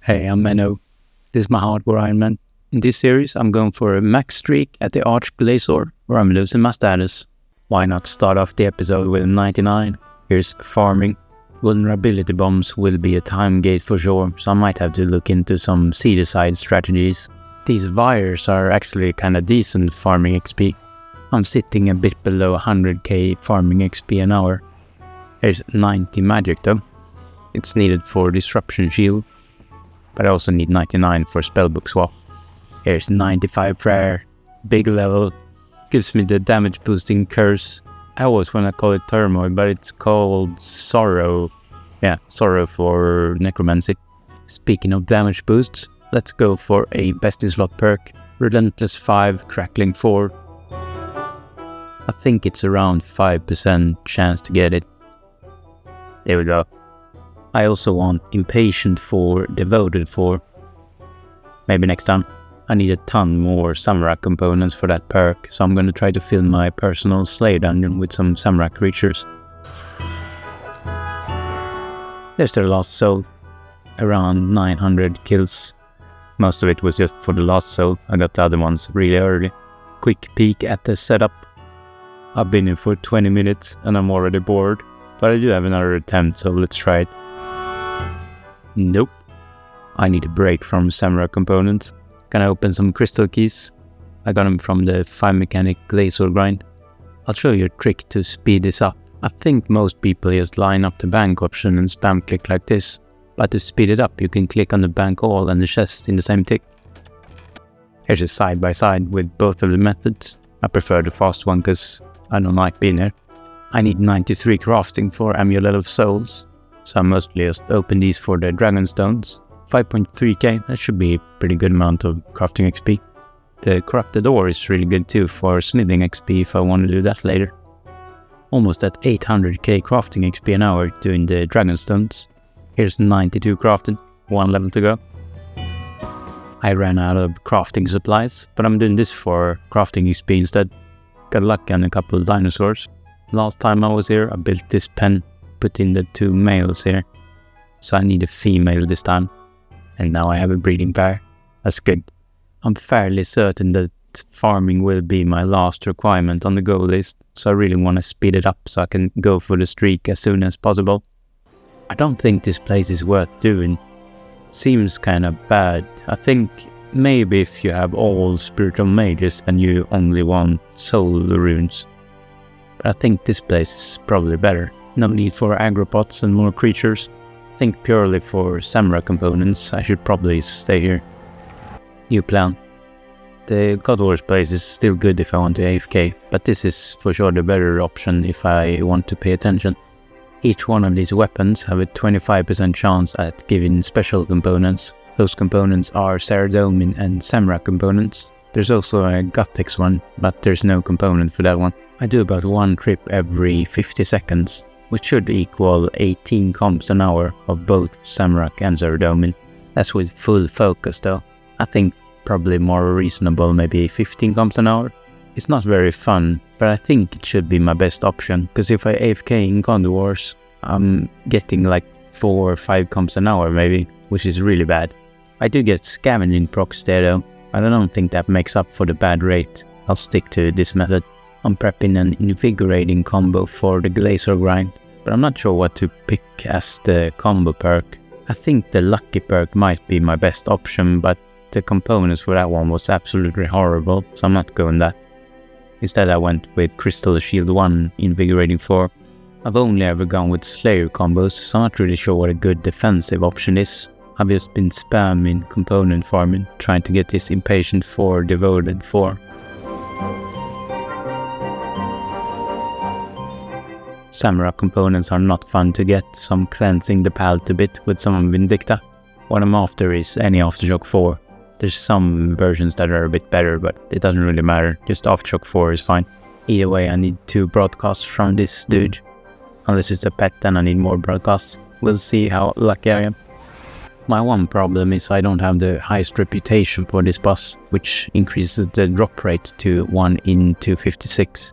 Hey, I'm Menoe. This is my Hardcore Ironman. In this series, I'm going for a max streak at the Arch-Glacor, where I'm losing my status. Why not start off the episode with a 99? Here's farming. Vulnerability bombs will be a time gate for sure, so I might have to look into some seed-aside strategies. These wires are actually kinda decent farming XP. I'm sitting a bit below 100k farming XP an hour. Here's 90 magic though. It's needed for disruption shield, but I also need 99 for spellbook swap. Here's 95 prayer, big level, gives me the damage boosting curse. I always want to call it turmoil, but it's called sorrow. Yeah, sorrow for necromancy. Speaking of damage boosts, let's go for a best in slot perk, relentless 5, crackling 4. I think it's around 5% chance to get it. There we go. I also want impatient 4, devoted 4. Maybe next time. I need a ton more samurai components for that perk, so I'm gonna try to fill my personal slave dungeon with some samurai creatures. There's their last soul. Around 900 kills. Most of it was just for the last soul. I got the other ones really early. Quick peek at the setup. I've been in for 20 minutes and I'm already bored, but I do have another attempt, so let's try it. Nope. I need a break from samurai components. Can I open some crystal keys? I got them from the 5 mechanic Glacor grind. I'll show you a trick to speed this up. I think most people just line up the bank option and spam click like this. But to speed it up, you can click on the bank all and the chest in the same tick. Here's a side by side with both of the methods. I prefer the fast one because I don't like being here. I need 93 crafting for Amulet of Souls, so I mostly just open these for the Dragon Stones. 5.3k, that should be a pretty good amount of crafting XP. The Corrupted Ore is really good too for smithing XP if I want to do that later. Almost at 800k crafting XP an hour doing the Dragon Stones. Here's 92 crafted, 1 level to go. I ran out of crafting supplies, but I'm doing this for crafting XP instead. Got lucky on a couple of dinosaurs. Last time I was here, I built this pen, put in the 2 males here. So I need a female this time. And now I have a breeding pair. That's good. I'm fairly certain that farming will be my last requirement on the goal list, so I really want to speed it up so I can go for the streak as soon as possible. I don't think this place is worth doing. Seems kind of bad. I think maybe if you have all spiritual mages and you only want soul runes. But I think this place is probably better. No need for aggro pots and more creatures. I think purely for samurai components, I should probably stay here. New plan. The God Wars place is still good if I want to AFK, but this is for sure the better option if I want to pay attention. Each one of these weapons have a 25% chance at giving special components. Those components are Saradomin and Samurai components. There's also a Gothics one, but there's no component for that one. I do about 1 trip every 50 seconds. Which should equal 18 comps an hour of both Samurai and Saradomin. That's with full focus though. I think probably more reasonable, maybe 15 comps an hour. It's not very fun, but I think it should be my best option, because if I AFK in God Wars, I'm getting like 4 or 5 comps an hour maybe, which is really bad. I do get scavenging procs there though, but I don't think that makes up for the bad rate. I'll stick to this method. I'm prepping an invigorating combo for the Glacor grind, but I'm not sure what to pick as the combo perk. I think the lucky perk might be my best option, but the components for that one was absolutely horrible, so I'm not going that. Instead I went with Crystal Shield 1, Invigorating 4. I've only ever gone with Slayer combos, so I'm not really sure what a good defensive option is. I've just been spamming component farming, trying to get this Impatient 4, Devoted 4. Samurai components are not fun to get, so I'm cleansing the palette a bit with some Vindicta. What I'm after is any Aftershock 4. There's some versions that are a bit better, but it doesn't really matter, just Aftershock 4 is fine. Either way, I need 2 broadcasts from this dude. Unless it's a pet, then I need more broadcasts. We'll see how lucky I am. My one problem is I don't have the highest reputation for this boss, which increases the drop rate to 1 in 256.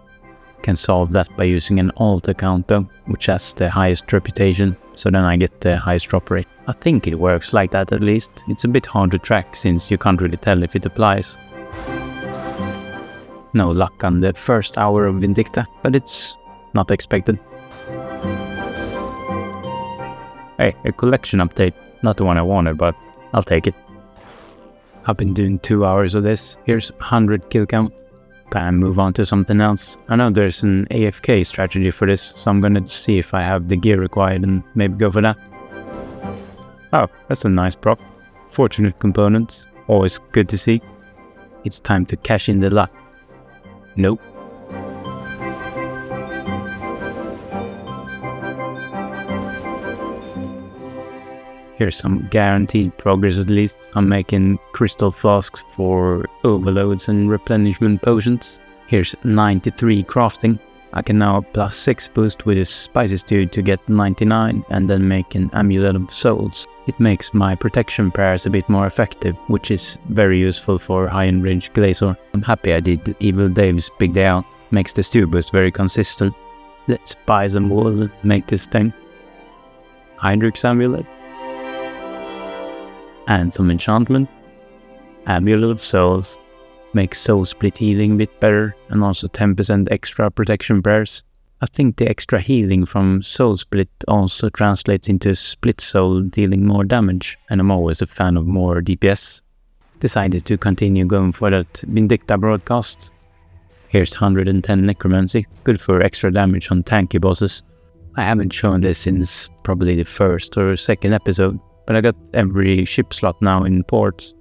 Can solve that by using an alt account though, which has the highest reputation, so then I get the highest drop rate. I think it works like that at least. It's a bit hard to track since you can't really tell if it applies. No luck on the first hour of Vindicta, but it's not expected. Hey, a collection update. Not the one I wanted, but I'll take it. I've been doing 2 hours of this. Here's 100 kill count. Can move on to something else. I know there's an AFK strategy for this, so I'm gonna see if I have the gear required and maybe go for that. Oh, that's a nice prop. Fortunate components, always good to see. It's time to cash in the luck. Nope. Here's some guaranteed progress at least. I'm making crystal flasks for overloads and replenishment potions. Here's 93 crafting. I can now plus 6 boost with a spicy stew to get 99 and then make an amulet of souls. It makes my protection pairs a bit more effective, which is very useful for high-end range Glacor. I'm happy I did Evil Dave's big day out. Makes the stew boost very consistent. Let's buy some wool and make this thing. Hydrix amulet. And some enchantment. Amulet of Souls. Makes soul split healing a bit better and also 10% extra protection prayers. I think the extra healing from soul split also translates into split soul dealing more damage, and I'm always a fan of more DPS. Decided to continue going for that Vindicta broadcast. Here's 110 necromancy, good for extra damage on tanky bosses. I haven't shown this since probably the first or second episode. But I got every ship slot now in ports.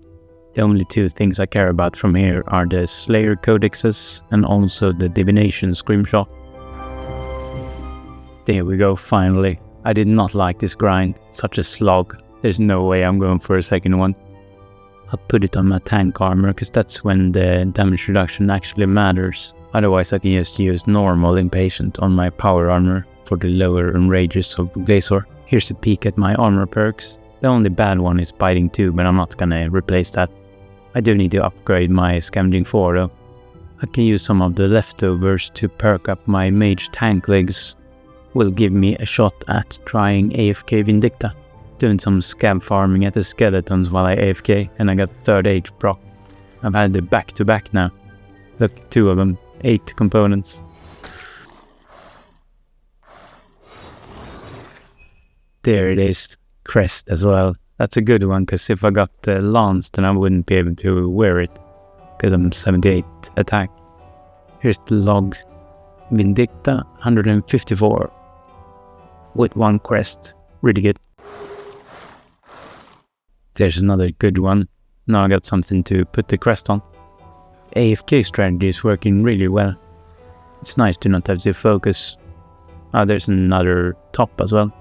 The only 2 things I care about from here are the Slayer codexes and also the Divination screenshot. There we go, finally. I did not like this grind, such a slog. There's no way I'm going for a second one. I'll put it on my tank armor, cause that's when the damage reduction actually matters. Otherwise I can just use normal impatient on my power armor for the lower enrages of Glacor. Here's a peek at my armor perks. The only bad one is biting 2, but I'm not gonna replace that. I do need to upgrade my scavenging 4 though. I can use some of the leftovers to perk up my mage tank legs. Will give me a shot at trying AFK Vindicta. Doing some scab farming at the skeletons while I AFK, and I got 3rd age proc. I've had the back-to-back now. Look, 2 of them, 8 components. There it is. Crest as well. That's a good one, because if I got the lance then I wouldn't be able to wear it, because I'm 78 attack. Here's the log. Vindicta 154 with 1 crest. Really good. There's another good one. Now I got something to put the crest on. AFK strategy is working really well. It's nice to not have to focus. There's another top as well.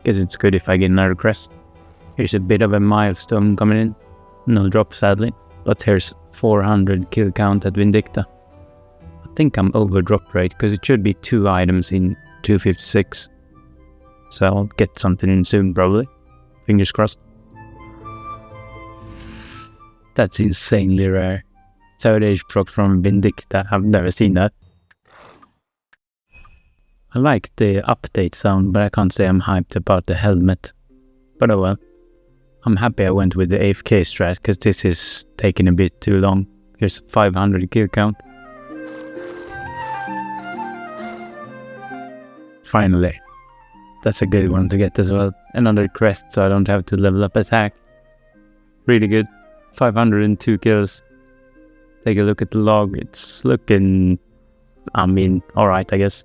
Guess it's good if I get another crest. Here's a bit of a milestone coming in. No drop sadly, but here's 400 kill count at Vindicta. I think I'm over drop rate because it should be 2 items in 256. So I'll get something in soon probably. Fingers crossed. That's insanely rare. 3rd age proc from Vindicta, I've never seen that. I like the update sound, but I can't say I'm hyped about the helmet. But oh well. I'm happy I went with the AFK strat, because this is taking a bit too long. Here's 500 kill count. Finally. That's a good one to get as well. Another crest so I don't have to level up attack. Really good. 502 kills. Take a look at the log. It's looking, alright I guess.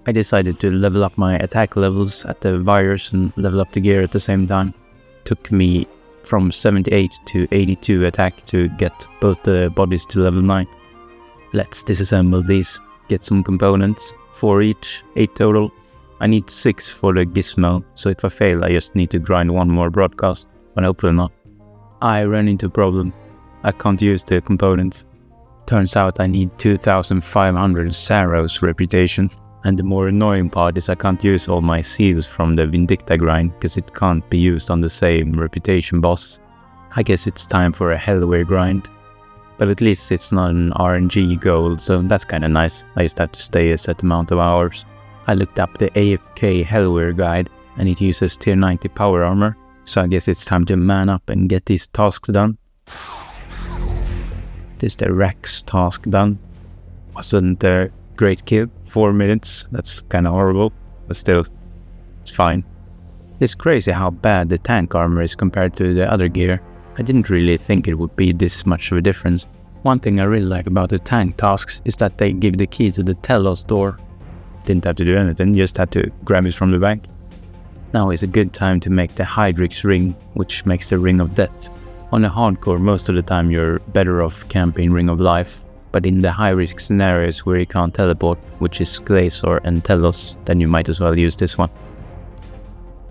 I decided to level up my attack levels at the virus and level up the gear at the same time. Took me from 78 to 82 attack to get both the bodies to level 9. Let's disassemble these, get some components, 4 each, 8 total. I need 6 for the gizmo, so if I fail I just need to grind 1 more broadcast, but hopefully not. I ran into a problem. I can't use the components. Turns out I need 2500 Saros reputation. And the more annoying part is I can't use all my seals from the Vindicta grind because it can't be used on the same reputation boss. I guess it's time for a Hellware grind. But at least it's not an RNG goal, so that's kinda nice. I just have to stay a set amount of hours. I looked up the AFK Hellwear guide, and it uses tier 90 power armor, so I guess it's time to man up and get these tasks done. This the Rex task done. Wasn't a great kill, 4 minutes, that's kinda horrible, but still, it's fine. It's crazy how bad the tank armor is compared to the other gear. I didn't really think it would be this much of a difference. One thing I really like about the tank tasks is that they give the key to the Telos door. Didn't have to do anything, just had to grab it from the bank. Now is a good time to make the Hydrix ring, which makes the Ring of Death. On a hardcore, most of the time you're better off camping Ring of Life, but in the high risk scenarios where you can't teleport, which is Glacor and Telos, then you might as well use this one.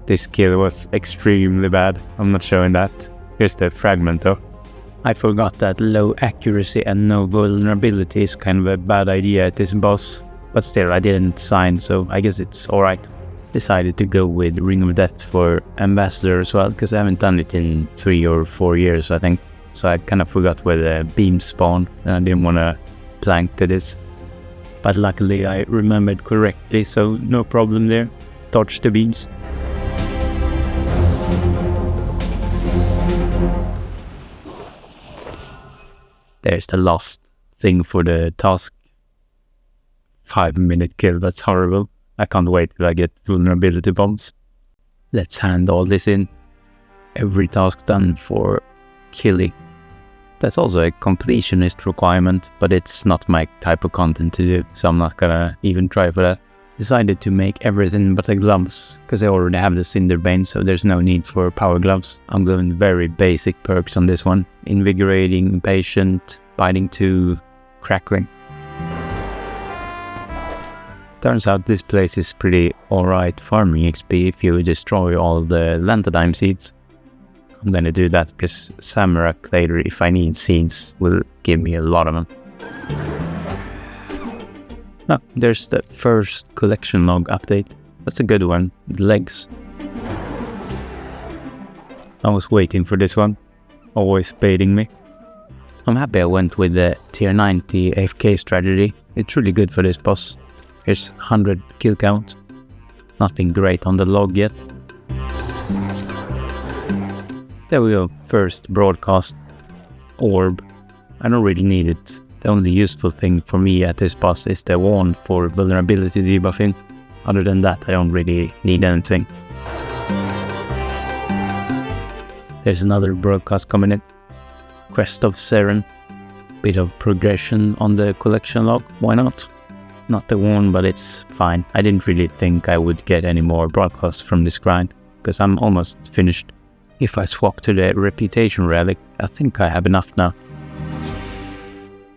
This kill was extremely bad, I'm not showing that. Here's the fragment though. I forgot that low accuracy and no vulnerability is kind of a bad idea at this boss, but still I didn't sign, so I guess it's alright. Decided to go with Ring of Death for Ambassador as well, because I haven't done it in 3 or 4 years I think, so I kind of forgot where the beams spawn and I didn't want to plank to this. But luckily I remembered correctly, so no problem there. Dodge the beams. There's the last thing for the task. 5-minute kill, that's horrible. I can't wait till I get vulnerability bombs. Let's hand all this in. Every task done for Killy. That's also a completionist requirement, but it's not my type of content to do, so I'm not gonna even try for that. Decided to make everything but the gloves, because I already have the Cinderbane, so there's no need for power gloves. I'm going very basic perks on this one. Invigorating, Patient, Biting 2, Crackling. Turns out this place is pretty alright farming XP if you destroy all the Lantadime seeds. I'm gonna do that because Samarak later, if I need seeds, will give me a lot of them. Oh, there's the first collection log update. That's a good one. The legs. I was waiting for this one. Always baiting me. I'm happy I went with the tier 90 AFK strategy. It's really good for this boss. Here's 100 kill count. Nothing great on the log yet. There we go. First broadcast. Orb. I don't really need it. The only useful thing for me at this boss is the wand for vulnerability debuffing. Other than that, I don't really need anything. There's another broadcast coming in. Crest of Seren. Bit of progression on the collection log, why not? Not the wand, but it's fine. I didn't really think I would get any more broadcasts from this grind, because I'm almost finished. If I swap to the reputation relic, I think I have enough now.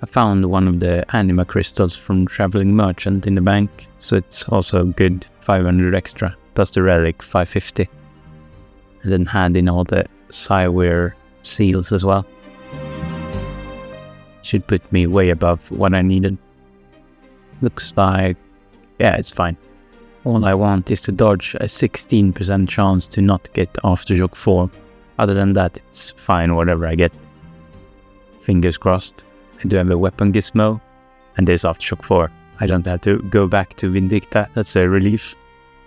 I found one of the anima crystals from Traveling Merchant in the bank, so it's also good 500 extra, plus the relic 550. And then hand in all the Psyware seals as well. Should put me way above what I needed. Looks like, yeah, it's fine. All I want is to dodge a 16% chance to not get Aftershock 4. Other than that, it's fine whatever I get. Fingers crossed. I do have a weapon gizmo, and there's Aftershock 4. I don't have to go back to Vindicta, that's a relief.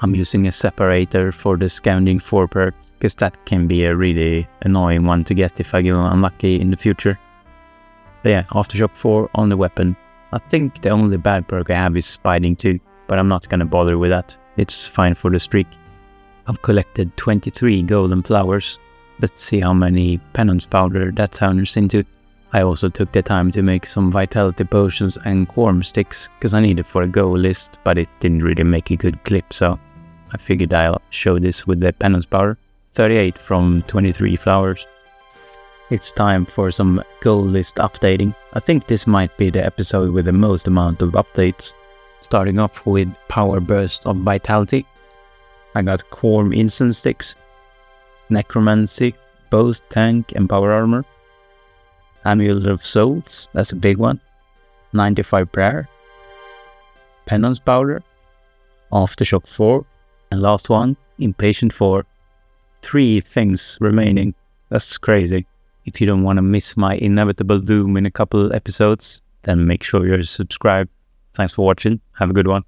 I'm using a separator for the Scounding 4 perk, because that can be a really annoying one to get if I get unlucky in the future. But yeah, Aftershock 4 on the weapon. I think the only bad perk I have is Biting 2, but I'm not gonna bother with that. It's fine for the streak. I've collected 23 golden flowers. Let's see how many penance powder that turns into. I also took the time to make some vitality potions and quorum sticks, because I need it for a goal list, but it didn't really make a good clip, so I figured I'll show this with the penance powder. 38 from 23 flowers. It's time for some goal list updating. I think this might be the episode with the most amount of updates. Starting off with Power Burst of Vitality. I got Quorum Incense Sticks, Necromancy, both tank and power armor. Amulet of Souls, that's a big one. 95 Prayer. Penance Powder. Aftershock 4. And last one, Impatient 4. 3 things remaining. That's crazy. If you don't want to miss my inevitable doom in a couple episodes, then make sure you're subscribed. Thanks for watching. Have a good one.